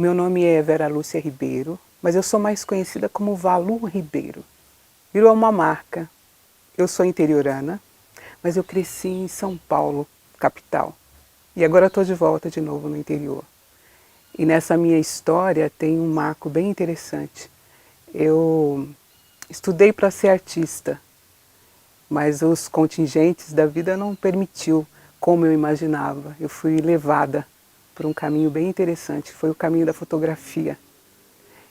Meu nome é Vera Lúcia Ribeiro, mas eu sou mais conhecida como Valu Ribeiro. Virou uma marca. Eu sou interiorana, mas eu cresci em São Paulo, capital. E agora estou de volta de novo no interior. E nessa minha história tem um marco bem interessante. Eu estudei para ser artista, mas os contingentes da vida não permitiu como eu imaginava. Eu fui levada por um caminho bem interessante, foi o caminho da fotografia.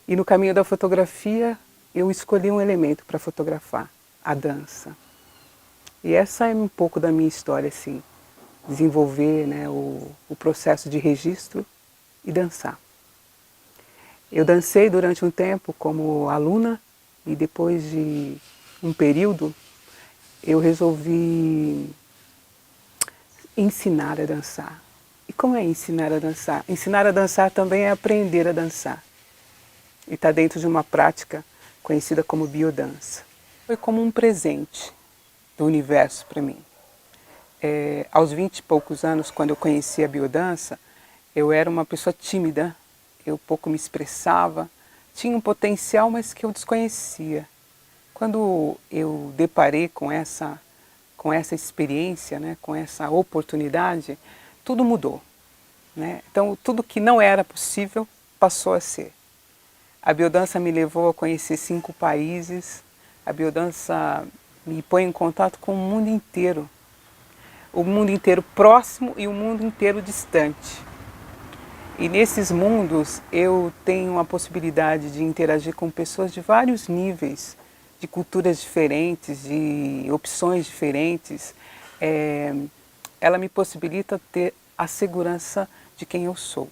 E no caminho da fotografia eu escolhi um elemento para fotografar, a dança. E essa é um pouco da minha história, assim, desenvolver, né, o processo de registro e dançar. Eu dancei durante um tempo como aluna e depois de um período eu resolvi ensinar a dançar. E como é ensinar a dançar? Ensinar a dançar também é aprender a dançar. E está dentro de uma prática conhecida como biodança. Foi como um presente do universo para mim. Aos 20 e poucos anos, quando eu conheci a biodança, eu era uma pessoa tímida, eu pouco me expressava, tinha um potencial, mas que eu desconhecia. Quando eu deparei com essa experiência, né, com essa oportunidade, tudo mudou, né? Então, tudo que não era possível passou a ser. A biodança me levou a conhecer 5 países, a biodança me põe em contato com o mundo inteiro próximo e o mundo inteiro distante. E nesses mundos eu tenho a possibilidade de interagir com pessoas de vários níveis, de culturas diferentes, de opções diferentes. Ela me possibilita ter a segurança de quem eu sou.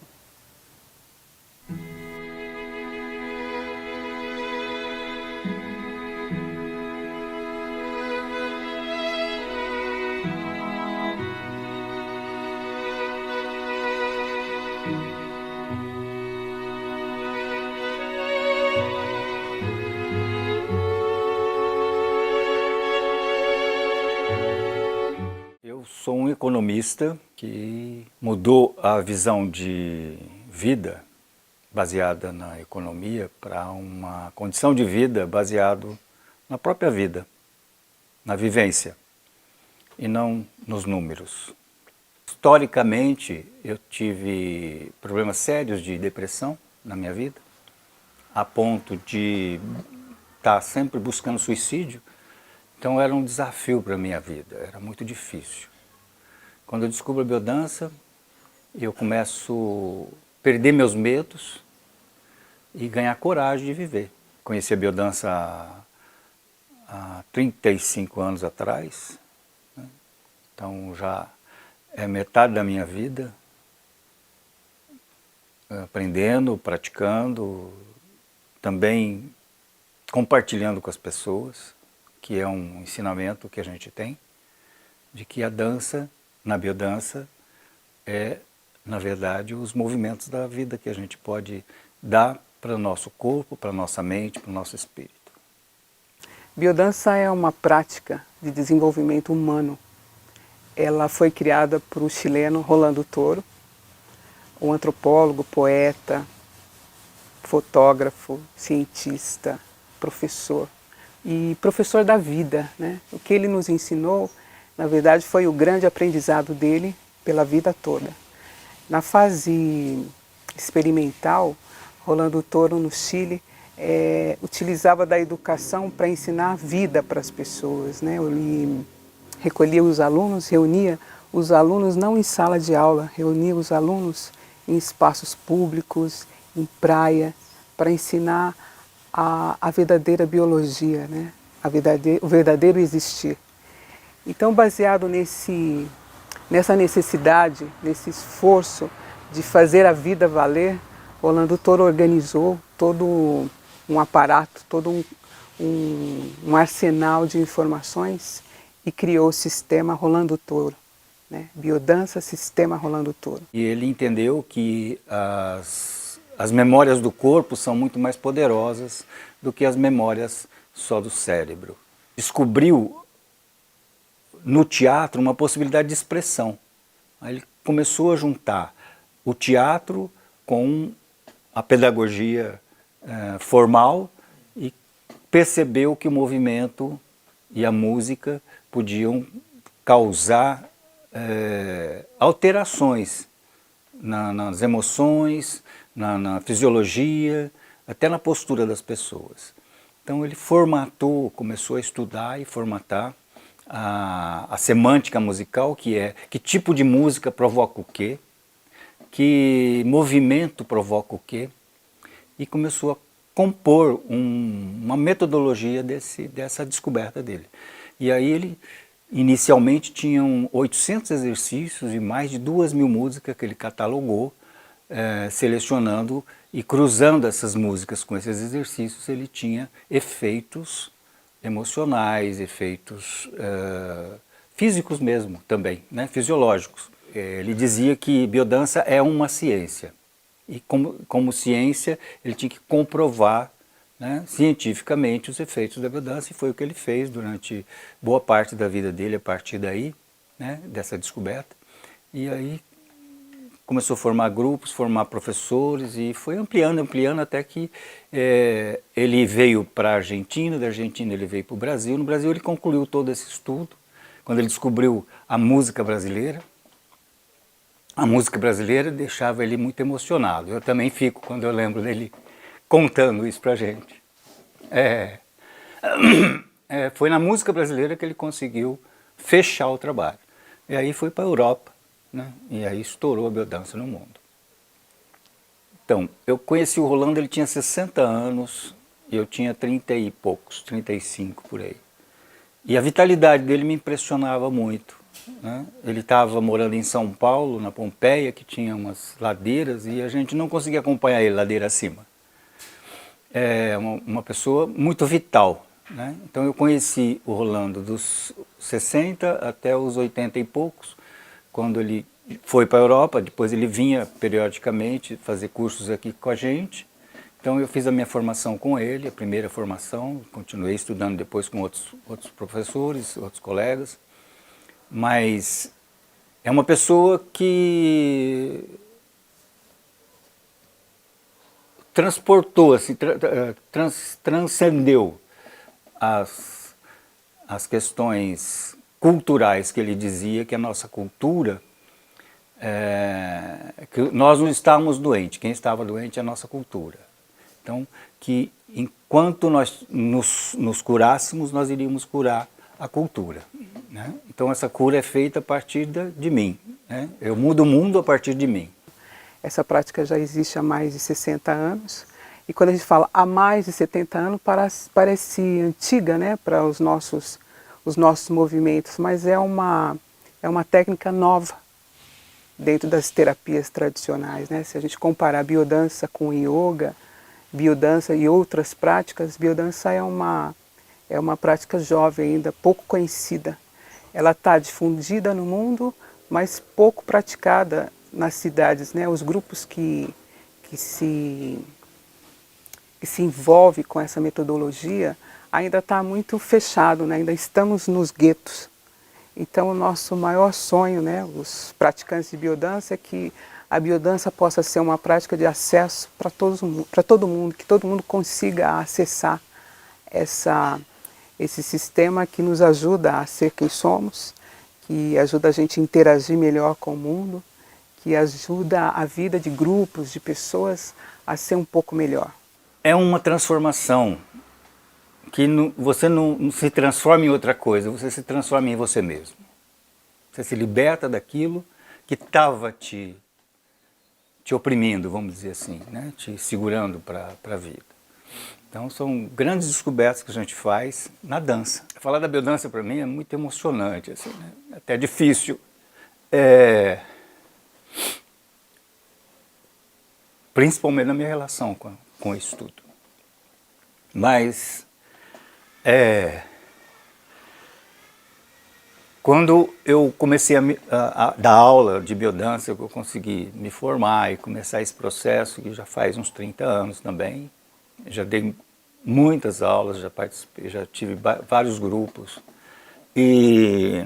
Eu sou um economista que mudou a visão de vida baseada na economia para uma condição de vida baseada na própria vida, na vivência e não nos números. Historicamente, eu tive problemas sérios de depressão na minha vida, a ponto de estar sempre buscando suicídio. Então era um desafio para a minha vida, era muito difícil. Quando eu descubro a biodança, eu começo a perder meus medos e ganhar coragem de viver. Conheci a biodança há 35 anos atrás, né? Então já é metade da minha vida, aprendendo, praticando, também compartilhando com as pessoas, que é um ensinamento que a gente tem, de que a dança, na biodança, é, na verdade, os movimentos da vida que a gente pode dar para o nosso corpo, para a nossa mente, para o nosso espírito. Biodança é uma prática de desenvolvimento humano. Ela foi criada por um chileno, Rolando Toro, um antropólogo, poeta, fotógrafo, cientista, professor. E professor da vida, né? O que ele nos ensinou, na verdade, foi o grande aprendizado dele pela vida toda. Na fase experimental, Rolando Toro, no Chile, utilizava da educação para ensinar a vida para as pessoas, né? Ele recolhia os alunos, reunia os alunos não em sala de aula, reunia os alunos em espaços públicos, em praia, para ensinar a verdadeira biologia, né? O verdadeiro existir. Então, baseado nessa necessidade, nesse esforço de fazer a vida valer, Rolando Toro organizou todo um aparato, todo um arsenal de informações e criou o sistema Rolando Toro, né? Biodança Sistema Rolando Toro. E ele entendeu que as memórias do corpo são muito mais poderosas do que as memórias só do cérebro. Descobriu no teatro uma possibilidade de expressão. Aí ele começou a juntar o teatro com a pedagogia formal e percebeu que o movimento e a música podiam causar alterações nas emoções, na fisiologia, até na postura das pessoas. Então ele começou a estudar e formatar a semântica musical, que é que tipo de música provoca o quê, que movimento provoca o quê, e começou a compor uma metodologia dessa descoberta dele. E aí ele, inicialmente, tinham 800 exercícios e mais de 2.000 músicas que ele catalogou, selecionando e cruzando essas músicas com esses exercícios, ele tinha efeitos emocionais, efeitos físicos mesmo também, né, fisiológicos. Ele dizia que biodança é uma ciência. E como ciência, ele tinha que comprovar, né, cientificamente os efeitos da biodança, e foi o que ele fez durante boa parte da vida dele, a partir daí, né, dessa descoberta. E aí começou a formar grupos, formar professores, e foi ampliando até que ele veio para a Argentina, da Argentina ele veio para o Brasil. No Brasil ele concluiu todo esse estudo, quando ele descobriu a música brasileira. A música brasileira deixava ele muito emocionado. Eu também fico quando eu lembro dele contando isso pra gente. Foi na música brasileira que ele conseguiu fechar o trabalho. E aí foi para a Europa, né? E aí estourou a biodança no mundo. Então, eu conheci o Rolando, ele tinha 60 anos, e eu tinha 30 e poucos, 35 por aí. E a vitalidade dele me impressionava muito. Né? Ele estava morando em São Paulo, na Pompeia, que tinha umas ladeiras, e a gente não conseguia acompanhar ele ladeira acima. É uma pessoa muito vital. Né? Então eu conheci o Rolando dos 60 até os 80 e poucos, quando ele foi para a Europa. Depois ele vinha periodicamente fazer cursos aqui com a gente. Então eu fiz a minha formação com ele, a primeira formação, continuei estudando depois com outros professores, outros colegas. Mas é uma pessoa que transportou, assim, transcendeu as questões culturais que ele dizia que a nossa cultura, que nós não estávamos doentes, quem estava doente é a nossa cultura. Então, que enquanto nós nos curássemos, nós iríamos curar a cultura. Né? Então essa cura é feita a partir de mim. Né? Eu mudo o mundo a partir de mim. Essa prática já existe há mais de 60 anos. E quando a gente fala há mais de 70 anos, parece antiga, né, para os nossos movimentos, mas é uma técnica nova dentro das terapias tradicionais. Né? Se a gente comparar biodança com yoga, biodança e outras práticas, biodança é uma prática jovem ainda, pouco conhecida. Ela está difundida no mundo, mas pouco praticada nas cidades. Né? Os grupos que se envolvem com essa metodologia ainda está muito fechado, né? Ainda estamos nos guetos. Então o nosso maior sonho, né, os praticantes de biodança, é que a biodança possa ser uma prática de acesso para todo mundo, que todo mundo consiga acessar esse sistema que nos ajuda a ser quem somos, que ajuda a gente a interagir melhor com o mundo, que ajuda a vida de grupos, de pessoas a ser um pouco melhor. É uma transformação que você não se transforma em outra coisa, você se transforma em você mesmo. Você se liberta daquilo que estava te oprimindo, vamos dizer assim, né? Te segurando para a vida. Então são grandes descobertas que a gente faz na dança. Falar da biodança para mim é muito emocionante, assim, né? Até difícil. Principalmente na minha relação com isso tudo. Mas quando eu comecei a dar aula de biodança, eu consegui me formar e começar esse processo, que já faz uns 30 anos também. Já dei muitas aulas, já participei, já tive vários grupos. E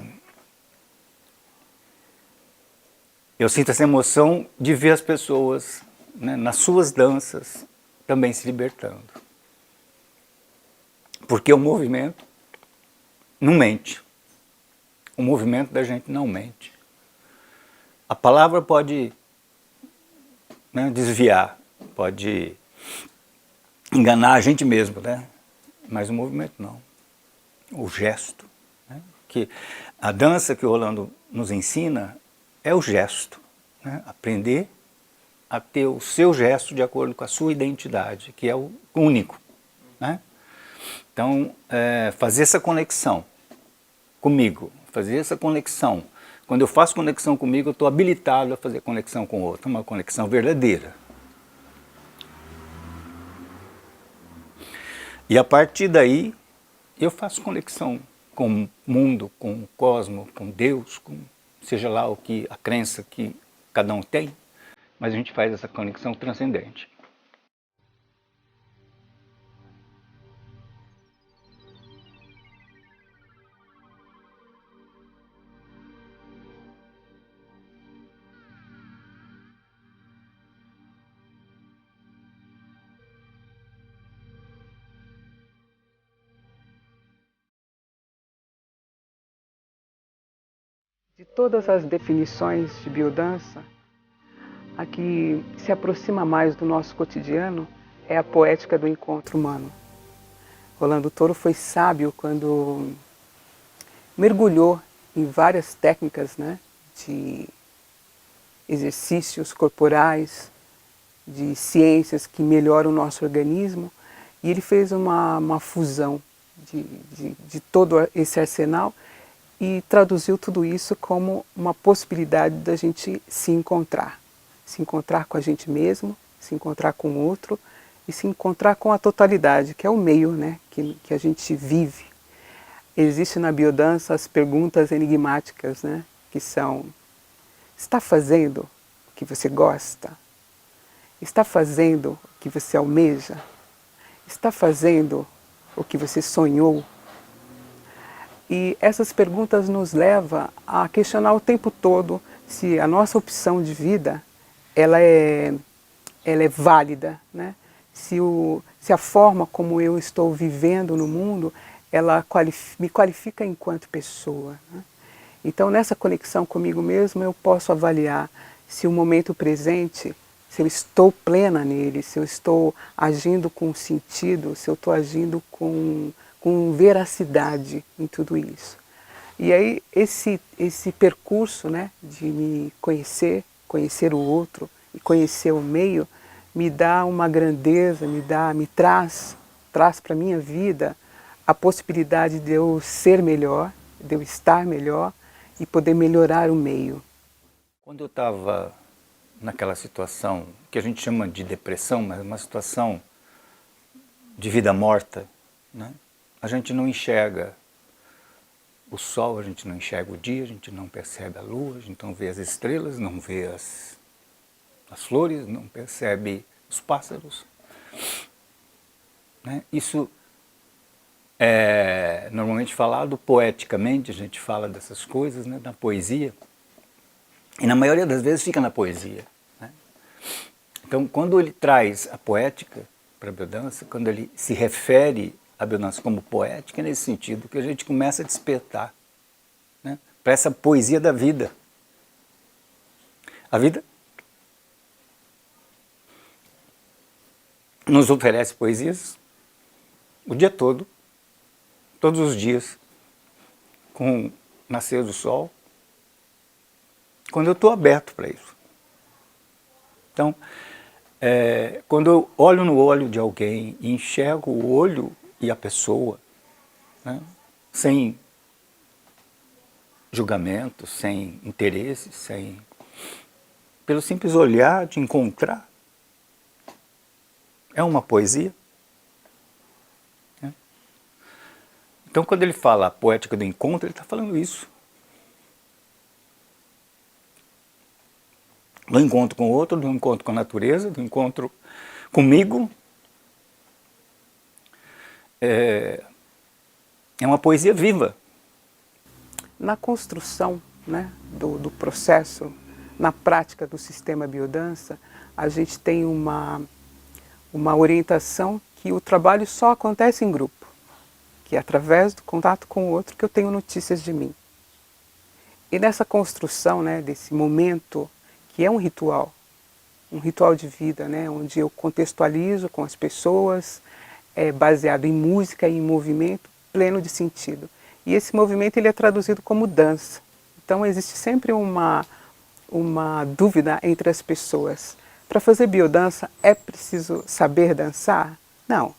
eu sinto essa emoção de ver as pessoas né, nas suas danças, também se libertando. Porque o movimento não mente. O movimento da gente não mente. A palavra pode, né, desviar, pode enganar a gente mesmo, né? Mas o movimento não. O gesto. Né? Que a dança que o Rolando nos ensina é o gesto. Né? Aprender a ter o seu gesto de acordo com a sua identidade, que é o único. Né? Então, fazer essa conexão comigo, fazer essa conexão. Quando eu faço conexão comigo, eu estou habilitado a fazer conexão com o outro, uma conexão verdadeira. E a partir daí, eu faço conexão com o mundo, com o cosmos, com Deus, com seja lá o que a crença que cada um tem, mas a gente faz essa conexão transcendente. De todas as definições de biodança, a que se aproxima mais do nosso cotidiano é a poética do encontro humano. Rolando Toro foi sábio quando mergulhou em várias técnicas, né, de exercícios corporais, de ciências que melhoram o nosso organismo, e ele fez uma fusão de todo esse arsenal e traduziu tudo isso como uma possibilidade da gente se encontrar com a gente mesmo, se encontrar com o outro e se encontrar com a totalidade, que é o meio, né, que a gente vive. Existe na biodança as perguntas enigmáticas, né, que são: está fazendo o que você gosta? Está fazendo o que você almeja? Está fazendo o que você sonhou? E essas perguntas nos levam a questionar o tempo todo se a nossa opção de vida ela é válida, né? Se a forma como eu estou vivendo no mundo, ela me qualifica enquanto pessoa. Né? Então, nessa conexão comigo mesmo, eu posso avaliar se o momento presente, se eu estou plena nele, se eu estou agindo com sentido, se eu estou agindo com veracidade em tudo isso. E aí esse percurso, né, de me conhecer o outro e conhecer o meio, me dá uma grandeza, me traz para a minha vida a possibilidade de eu ser melhor, de eu estar melhor e poder melhorar o meio. Quando eu estava naquela situação que a gente chama de depressão, mas uma situação de vida morta, né? A gente não enxerga o sol, a gente não enxerga o dia, a gente não percebe a lua, a gente não vê as estrelas, não vê as flores, não percebe os pássaros. Né? Isso é normalmente falado poeticamente, a gente fala dessas coisas, né, na poesia, e na maioria das vezes fica na poesia. Né? Então, quando ele traz a poética para a biodança, quando ele se refere a biodança como poética, é nesse sentido que a gente começa a despertar, né, para essa poesia da vida. A vida nos oferece poesias o dia todo, todos os dias, com o nascer do sol, quando eu estou aberto para isso. Então, quando eu olho no olho de alguém e enxergo o olho e a pessoa, né, sem julgamento, sem interesse, pelo simples olhar de encontrar, é uma poesia. Né? Então, quando ele fala a poética do encontro, ele está falando isso. Do encontro com o outro, do encontro com a natureza, do encontro comigo. É uma poesia viva. Na construção, né, do processo na prática do sistema biodança, a gente tem uma orientação que o trabalho só acontece em grupo, que é através do contato com o outro que eu tenho notícias de mim. E nessa construção, né, desse momento, que é um ritual de vida, né, onde eu contextualizo com as pessoas, baseado em música e em movimento pleno de sentido. E esse movimento ele é traduzido como dança. Então existe sempre uma dúvida entre as pessoas. Para fazer biodança é preciso saber dançar? Não.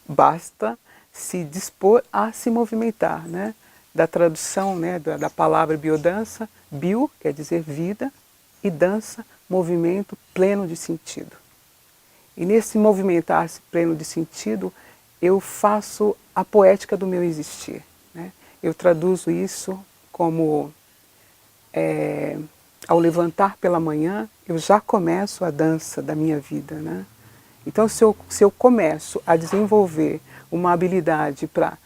Basta se dispor a se movimentar, né? Da tradução, né, da palavra biodança, bio quer dizer vida e dança, movimento pleno de sentido. E nesse movimentar-se pleno de sentido, eu faço a poética do meu existir, né? Eu traduzo isso como, ao levantar pela manhã, eu já começo a dança da minha vida, né? Então, se eu começo a desenvolver uma habilidade para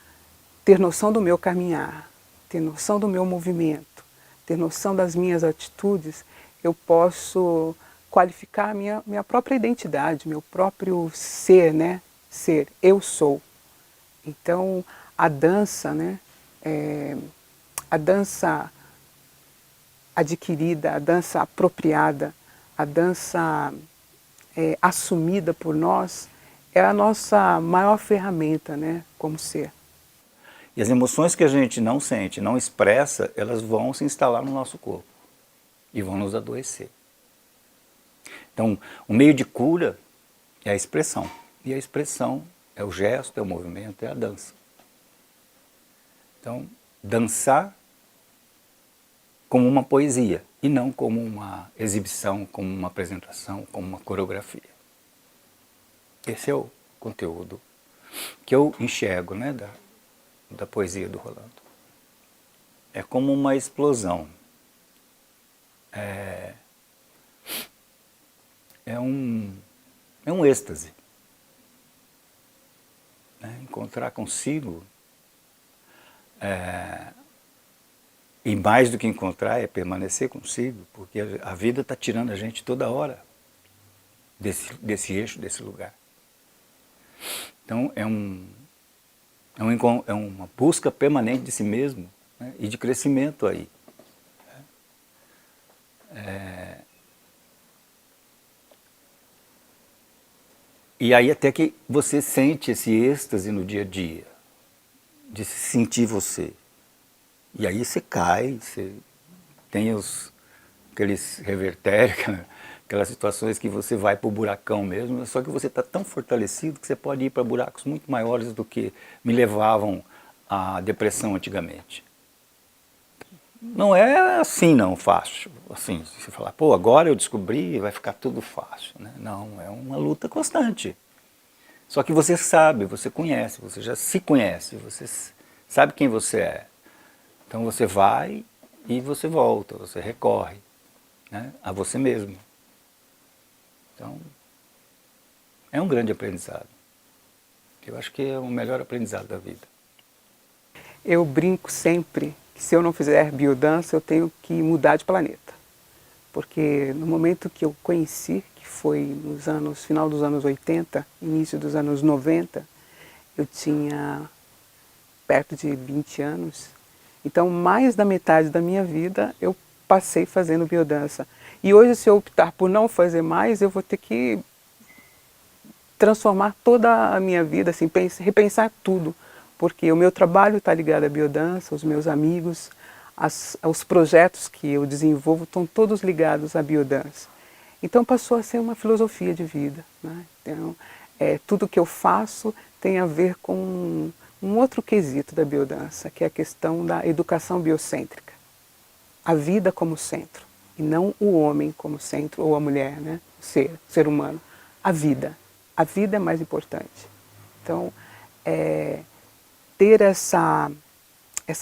ter noção do meu caminhar, ter noção do meu movimento, ter noção das minhas atitudes, eu posso qualificar a minha própria identidade, meu próprio ser, né? Ser, eu sou. Então, a dança, né? A dança adquirida, a dança apropriada, a dança assumida por nós, é a nossa maior ferramenta, né? Como ser. E as emoções que a gente não sente, não expressa, elas vão se instalar no nosso corpo e vão nos adoecer. Então, o meio de cura é a expressão. E a expressão é o gesto, é o movimento, é a dança. Então, dançar como uma poesia e não como uma exibição, como uma apresentação, como uma coreografia. Esse é o conteúdo que eu enxergo, né, da poesia do Rolando. É como uma explosão. É um êxtase. Né? Encontrar consigo, e mais do que encontrar, é permanecer consigo, porque a vida está tirando a gente toda hora desse eixo, desse lugar. Então é uma busca permanente de si mesmo, né? E de crescimento aí. E aí até que você sente esse êxtase no dia a dia, de se sentir você. E aí você cai, você tem aqueles revertérios, aquelas situações que você vai para o buracão mesmo, só que você está tão fortalecido que você pode ir para buracos muito maiores do que me levavam à depressão antigamente. Não é assim não, fácil. Assim, você falar, pô, agora eu descobri, vai ficar tudo fácil. Né? Não, é uma luta constante. Só que você sabe, você conhece, você já se conhece, você sabe quem você é. Então você vai e você volta, você recorre, né, a você mesmo. Então, é um grande aprendizado. Eu acho que é o melhor aprendizado da vida. Eu brinco sempre que se eu não fizer biodança, eu tenho que mudar de planeta. Porque no momento que eu conheci, que foi final dos anos 80, início dos anos 90, eu tinha perto de 20 anos. Então, mais da metade da minha vida eu passei fazendo biodança. E hoje, se eu optar por não fazer mais, eu vou ter que transformar toda a minha vida, assim, repensar tudo. Porque o meu trabalho está ligado à biodança, os meus amigos, os projetos que eu desenvolvo estão todos ligados à biodança. Então passou a ser uma filosofia de vida. Né? Então, tudo que eu faço tem a ver com um outro quesito da biodança, que é a questão da educação biocêntrica. A vida como centro, e não o homem como centro, ou a mulher, né? O ser humano. A vida. A vida é mais importante. Então, ter essa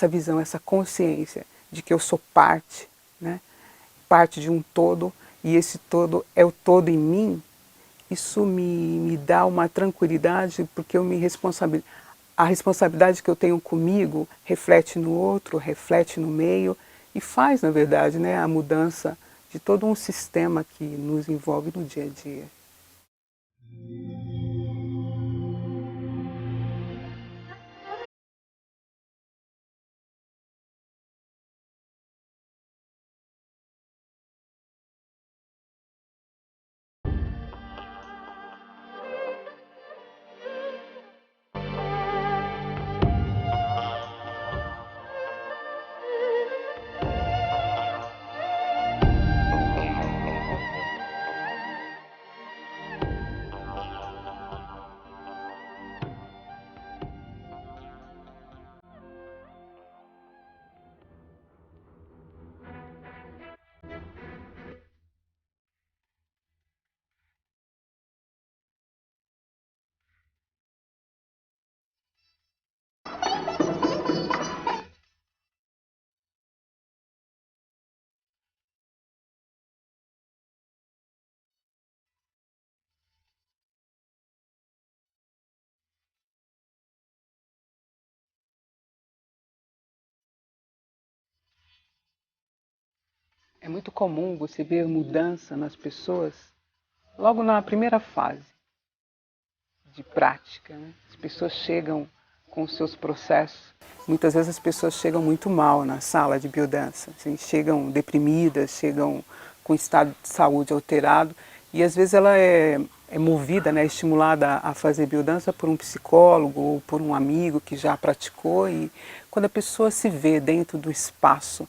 visão, essa consciência de que eu sou parte, né? Parte de um todo, e esse todo é o todo em mim, isso me dá uma tranquilidade, porque eu me responsabilizo. A responsabilidade que eu tenho comigo reflete no outro, reflete no meio, e faz, na verdade, né, a mudança de todo um sistema que nos envolve no dia a dia. É muito comum você ver mudança nas pessoas logo na primeira fase de prática, né? As pessoas chegam com os seus processos. Muitas vezes as pessoas chegam muito mal na sala de biodança, assim, chegam deprimidas, chegam com estado de saúde alterado e às vezes ela é movida, né, estimulada a fazer biodança por um psicólogo ou por um amigo que já praticou, e quando a pessoa se vê dentro do espaço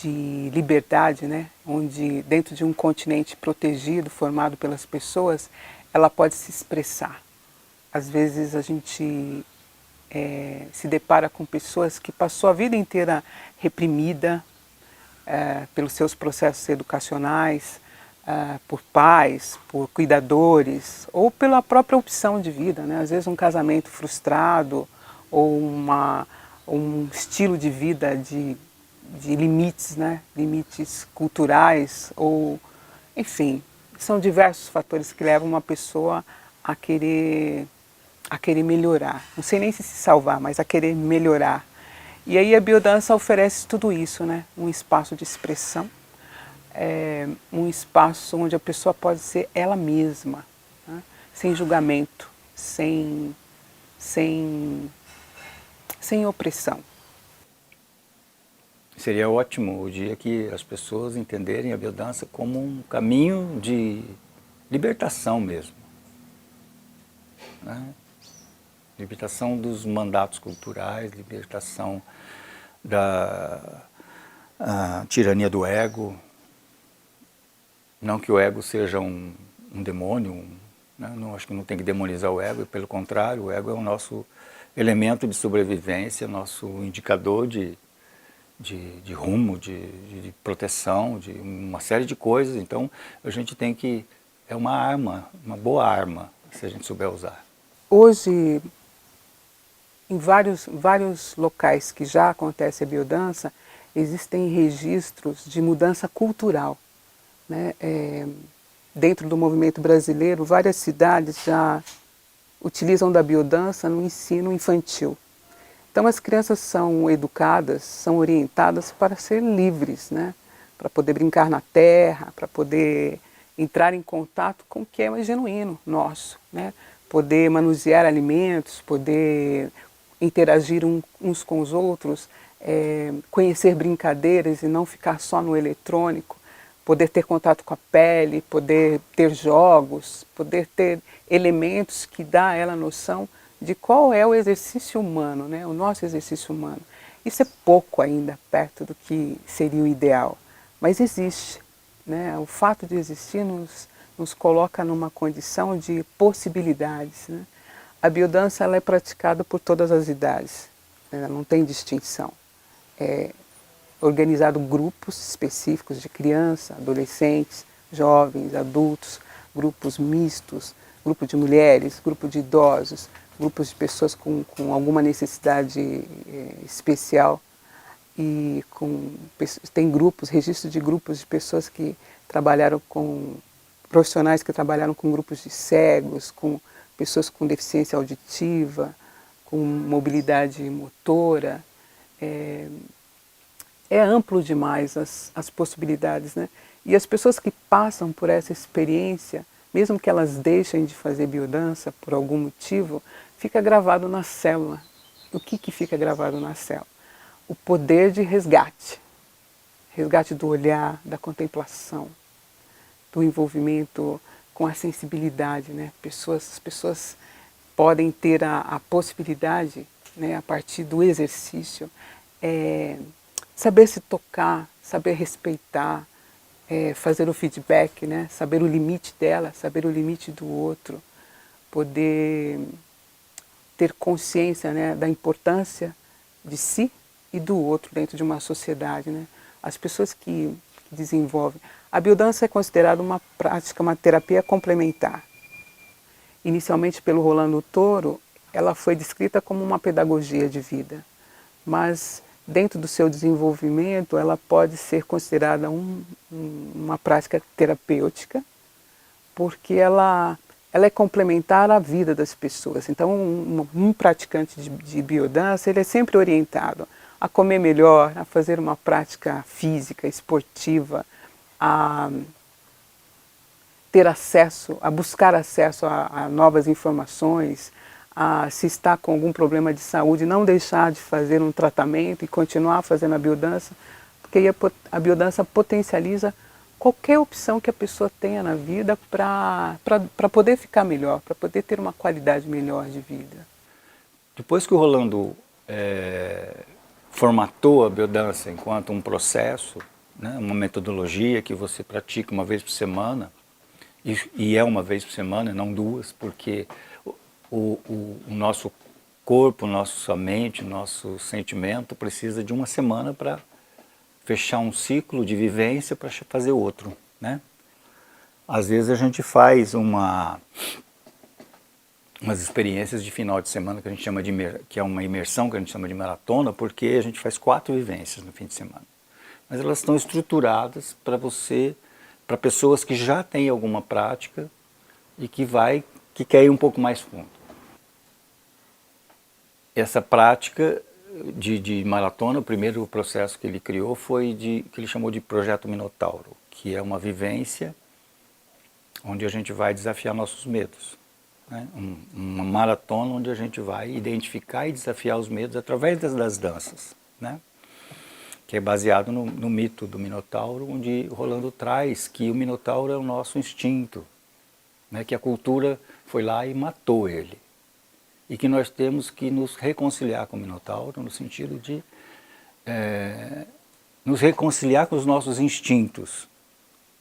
de liberdade, né, onde dentro de um continente protegido formado pelas pessoas, ela pode se expressar. Às vezes a gente se depara com pessoas que passou a vida inteira reprimida pelos seus processos educacionais, por pais, por cuidadores, ou pela própria opção de vida, né? Às vezes um casamento frustrado, ou um estilo de vida de limites, né? Limites culturais, ou enfim, são diversos fatores que levam uma pessoa a querer melhorar. Não sei nem se salvar, mas a querer melhorar. E aí a biodança oferece tudo isso, né? Um espaço de expressão, um espaço onde a pessoa pode ser ela mesma, né? Sem julgamento, sem opressão. Seria ótimo o dia que as pessoas entenderem a biodança como um caminho de libertação mesmo, né? Libertação dos mandatos culturais, libertação da tirania do ego. Não que o ego seja um demônio, né? Não, acho que não tem que demonizar o ego, pelo contrário, o ego é o nosso elemento de sobrevivência, nosso indicador de rumo, de proteção, de uma série de coisas. Então a gente tem que, é uma arma, uma boa arma, se a gente souber usar. Hoje, em vários locais que já acontece a biodança, existem registros de mudança cultural, né? Dentro do movimento brasileiro, várias cidades já utilizam da biodança no ensino infantil. Então as crianças são educadas, são orientadas para ser livres, né? Para poder brincar na terra, para poder entrar em contato com o que é mais genuíno nosso, né? Poder manusear alimentos, poder interagir uns com os outros, conhecer brincadeiras e não ficar só no eletrônico, poder ter contato com a pele, poder ter jogos, poder ter elementos que dá a ela a noção de qual é o exercício humano, né? O nosso exercício humano. Isso é pouco ainda perto do que seria o ideal, mas existe, né? O fato de existir nos coloca numa condição de possibilidades, né? A biodança ela é praticada por todas as idades, ela não tem distinção. É organizado grupos específicos de criança, adolescentes, jovens, adultos, grupos mistos, grupo de mulheres, grupo de idosos, grupos de pessoas com alguma necessidade especial, e tem grupos, registro de grupos de pessoas que trabalharam com, profissionais que trabalharam com grupos de cegos, com pessoas com deficiência auditiva, com mobilidade motora. É amplo demais as possibilidades, né? E as pessoas que passam por essa experiência, mesmo que elas deixem de fazer biodança por algum motivo, fica gravado na célula. O que fica gravado na célula? O poder de resgate. Resgate do olhar, da contemplação, do envolvimento com a sensibilidade, né? As pessoas podem ter a possibilidade, né, a partir do exercício, saber se tocar, saber respeitar, fazer o feedback, né, saber o limite dela, saber o limite do outro, poder ter consciência, né, da importância de si e do outro dentro de uma sociedade, né? As pessoas que desenvolvem. A biodança é considerada uma prática, uma terapia complementar. Inicialmente pelo Rolando Toro, ela foi descrita como uma pedagogia de vida, mas dentro do seu desenvolvimento ela pode ser considerada uma prática terapêutica, porque ela é complementar à vida das pessoas. Então um praticante de biodança, ele é sempre orientado a comer melhor, a fazer uma prática física, esportiva, a ter acesso, a buscar acesso a novas informações, a se está com algum problema de saúde, não deixar de fazer um tratamento e continuar fazendo a biodança, porque a biodança potencializa qualquer opção que a pessoa tenha na vida para poder ficar melhor, para poder ter uma qualidade melhor de vida. Depois que o Rolando formatou a biodança enquanto um processo, né, uma metodologia que você pratica uma vez por semana, e é uma vez por semana, não duas, porque o nosso corpo, nossa mente, nosso sentimento precisa de uma semana para fechar um ciclo de vivência para fazer outro, né? Às vezes a gente faz umas experiências de final de semana que a gente chama que é uma imersão, que a gente chama de maratona, porque a gente faz 4 vivências no fim de semana. Mas elas estão estruturadas para pessoas que já têm alguma prática e que quer ir um pouco mais fundo. Essa prática de maratona, o primeiro processo que ele criou foi que ele chamou de Projeto Minotauro, que é uma vivência onde a gente vai desafiar nossos medos. Né? Uma maratona onde a gente vai identificar e desafiar os medos através das danças, né? Que é baseado no mito do Minotauro, onde Rolando traz que o Minotauro é o nosso instinto, né? Que a cultura foi lá e matou ele. E que nós temos que nos reconciliar com o Minotauro, no sentido de nos reconciliar com os nossos instintos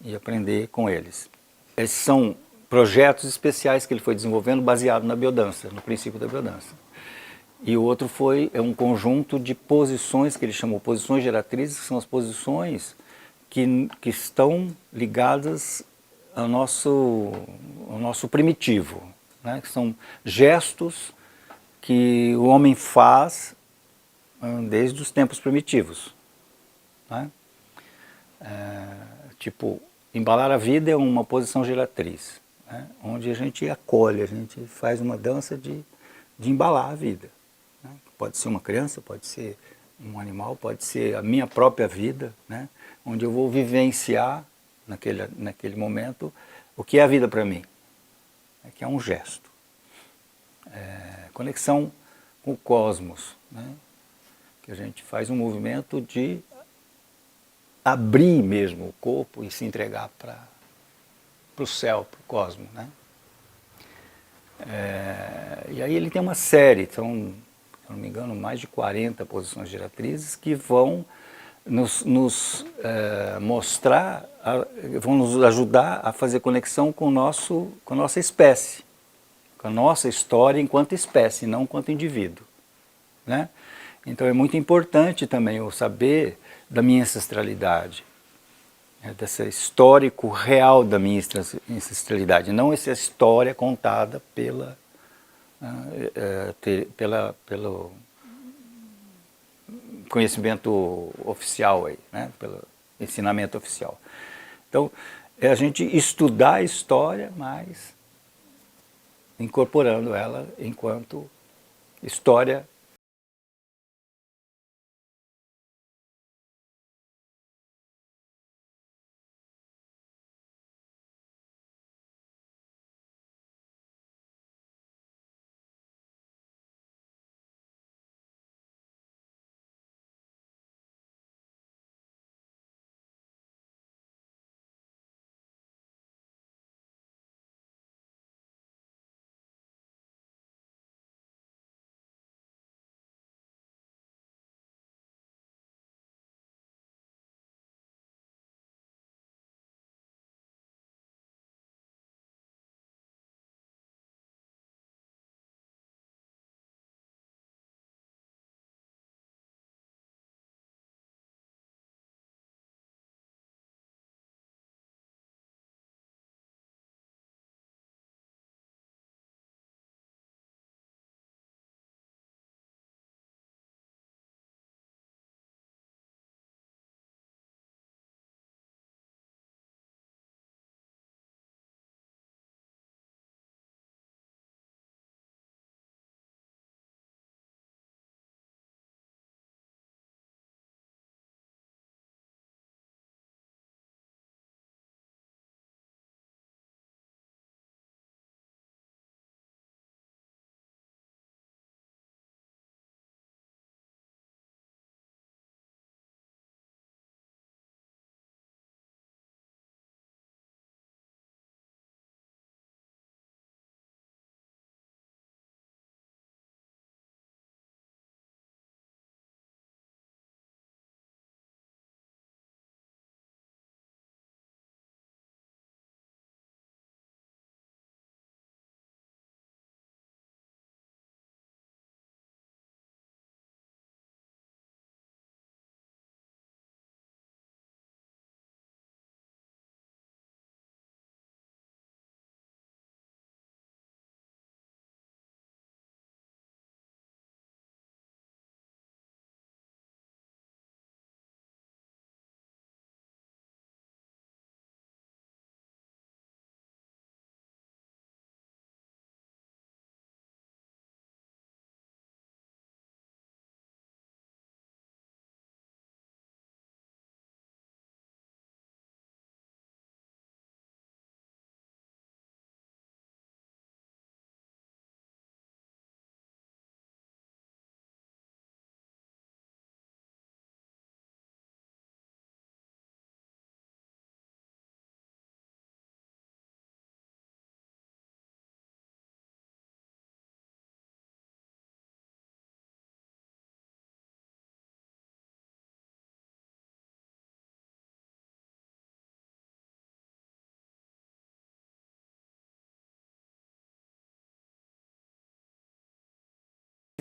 e aprender com eles. Esses são projetos especiais que ele foi desenvolvendo baseado na biodança, no princípio da biodança. E o outro é um conjunto de posições que ele chamou posições geratrizes, que são as posições que estão ligadas ao nosso primitivo, né? Que são gestos que o homem faz desde os tempos primitivos, né? Tipo, embalar a vida é uma posição geratriz, né? Onde a gente acolhe, a gente faz uma dança de embalar a vida. Né? Pode ser uma criança, pode ser um animal, pode ser a minha própria vida, né? Onde eu vou vivenciar naquele momento o que é a vida para mim, que é um gesto. Conexão com o cosmos, né? Que a gente faz um movimento de abrir mesmo o corpo e se entregar para o céu, para o cosmos, né? E aí ele tem uma série, então, se não me engano, mais de 40 posições geratrizes que vão nos mostrar, vão nos ajudar a fazer conexão com a nossa espécie, com a nossa história enquanto espécie, não enquanto indivíduo, né? Então é muito importante também eu saber da minha ancestralidade, desse histórico real da minha ancestralidade, não essa história contada pelo conhecimento oficial, aí, né? Pelo ensinamento oficial. Então, é a gente estudar a história, mas incorporando ela enquanto história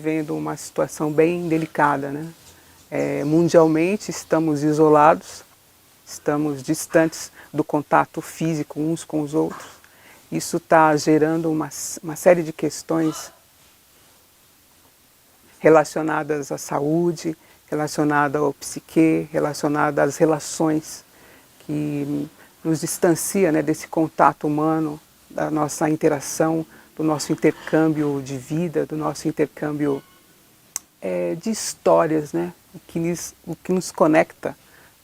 Vivendo uma situação bem delicada, né? Mundialmente estamos isolados, estamos distantes do contato físico uns com os outros. Isso está gerando uma série de questões relacionadas à saúde, relacionadas ao psique, relacionadas às relações, que nos distancia, né, desse contato humano, da nossa interação, do nosso intercâmbio de vida, do nosso intercâmbio de histórias, né? O que nos conecta,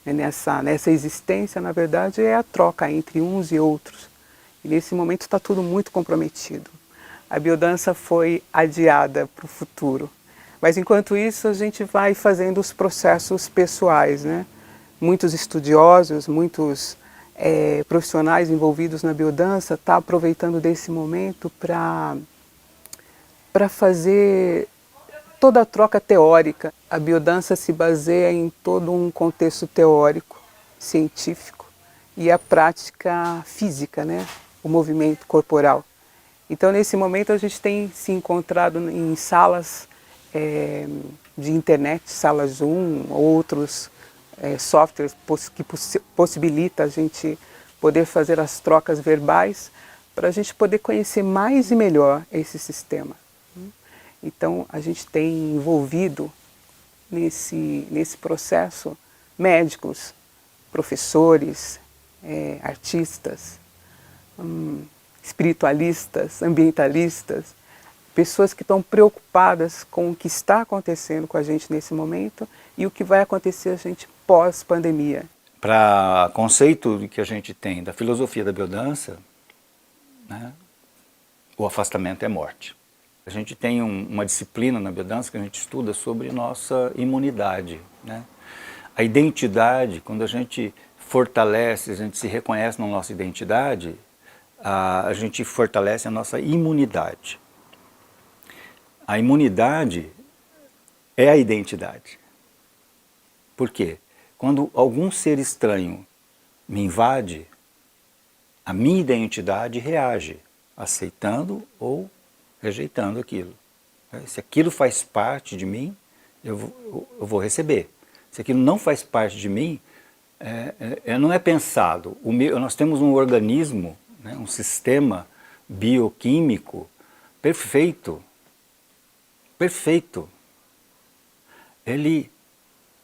né, nessa existência, na verdade, é a troca entre uns e outros. E nesse momento está tudo muito comprometido. A biodança foi adiada para o futuro. Mas enquanto isso a gente vai fazendo os processos pessoais, né? Muitos estudiosos, muitos profissionais envolvidos na biodança estão aproveitando desse momento para fazer toda a troca teórica. A biodança se baseia em todo um contexto teórico, científico, e a prática física, né? O movimento corporal. Então, nesse momento, a gente tem se encontrado em salas de internet, salas Zoom, outros softwares que possibilitam a gente poder fazer as trocas verbais para a gente poder conhecer mais e melhor esse sistema. Então, a gente tem envolvido nesse processo médicos, professores, artistas, espiritualistas, ambientalistas, pessoas que estão preocupadas com o que está acontecendo com a gente nesse momento e o que vai acontecer a gente pós-pandemia. Para o conceito que a gente tem da filosofia da biodança, né, o afastamento é morte. A gente tem uma disciplina na biodança que a gente estuda sobre nossa imunidade, né? A identidade, quando a gente fortalece, a gente se reconhece na nossa identidade, a gente fortalece a nossa imunidade. A imunidade é a identidade. Por quê? Quando algum ser estranho me invade, a minha identidade reage, aceitando ou rejeitando aquilo. Se aquilo faz parte de mim, eu vou receber. Se aquilo não faz parte de mim, não é pensado. Nós temos um organismo, né, um sistema bioquímico perfeito. Perfeito. Ele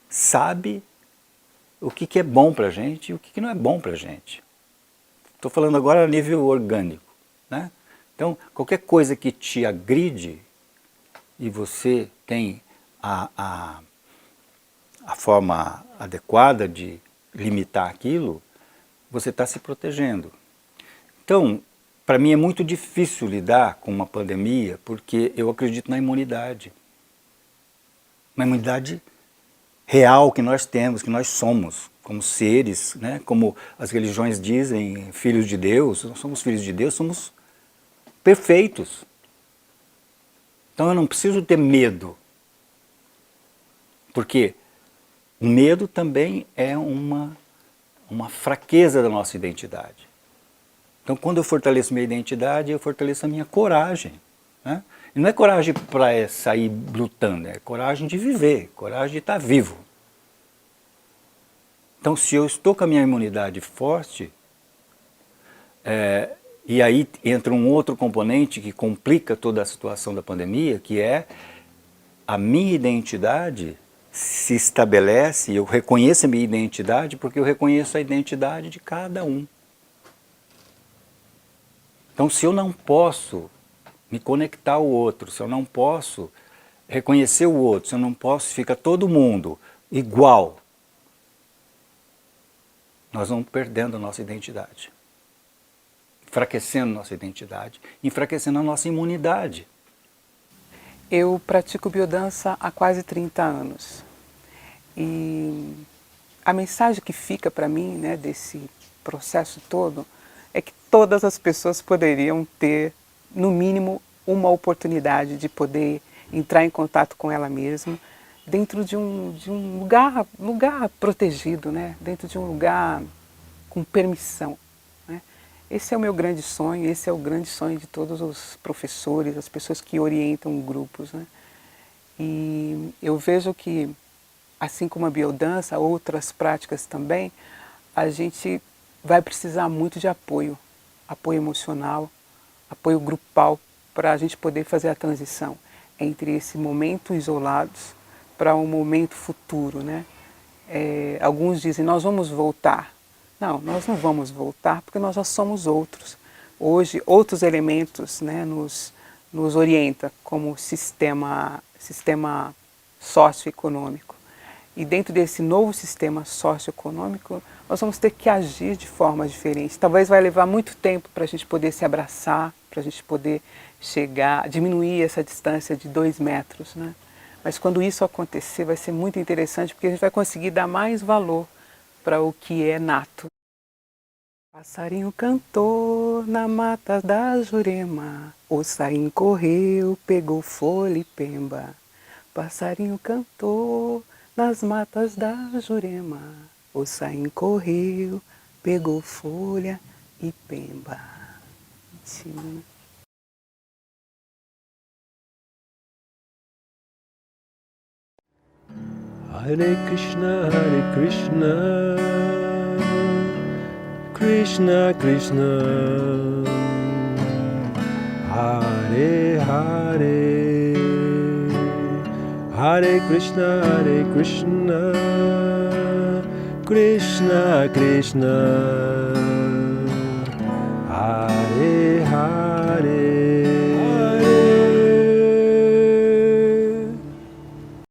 sabe o que é bom para a gente e o que não é bom para a gente. Estou falando agora a nível orgânico, né? Então, qualquer coisa que te agride e você tem a forma adequada de limitar aquilo, você está se protegendo. Então, para mim é muito difícil lidar com uma pandemia porque eu acredito na imunidade. Uma imunidade real que nós temos, que nós somos, como seres, né? Como as religiões dizem, filhos de Deus, nós somos filhos de Deus, somos perfeitos. Então eu não preciso ter medo, porque o medo também é uma fraqueza da nossa identidade. Então quando eu fortaleço minha identidade, eu fortaleço a minha coragem, né? E não é coragem para sair lutando, é coragem de viver, coragem de estar vivo. Então se eu estou com a minha imunidade forte, e aí entra um outro componente que complica toda a situação da pandemia, que é a minha identidade se estabelece, eu reconheço a minha identidade porque eu reconheço a identidade de cada um. Então se eu não posso me conectar ao outro, se eu não posso reconhecer o outro, se eu não posso, fica todo mundo igual, nós vamos perdendo a nossa identidade. Enfraquecendo nossa identidade, enfraquecendo a nossa imunidade. Eu pratico biodança há quase 30 anos. E a mensagem que fica para mim, né, desse processo todo é que todas as pessoas poderiam ter, no mínimo, uma oportunidade de poder entrar em contato com ela mesma dentro de um lugar protegido, né? Dentro de um lugar com permissão. Esse é o meu grande sonho, esse é o grande sonho de todos os professores, as pessoas que orientam grupos, né? E eu vejo que, assim como a biodança, outras práticas também, a gente vai precisar muito de apoio, apoio emocional, apoio grupal, para a gente poder fazer a transição entre esse momento isolados para um momento futuro, né? Alguns dizem, nós vamos voltar. Não, nós não vamos voltar porque nós já somos outros. Hoje, outros elementos, né, nos orientam como sistema socioeconômico. E dentro desse novo sistema socioeconômico, nós vamos ter que agir de forma diferente. Talvez vai levar muito tempo para a gente poder se abraçar, para a gente poder chegar, diminuir essa distância de 2 metros, né? Mas quando isso acontecer, vai ser muito interessante, porque a gente vai conseguir dar mais valor para o que é nato. Passarinho cantou na mata da Jurema, o saim correu, pegou folha e pemba. Passarinho cantou nas matas da Jurema, o saim correu, pegou folha e pemba. Sim. Hare Krishna, Krishna Krishna, Hare Hare, Hare Krishna, Krishna Krishna,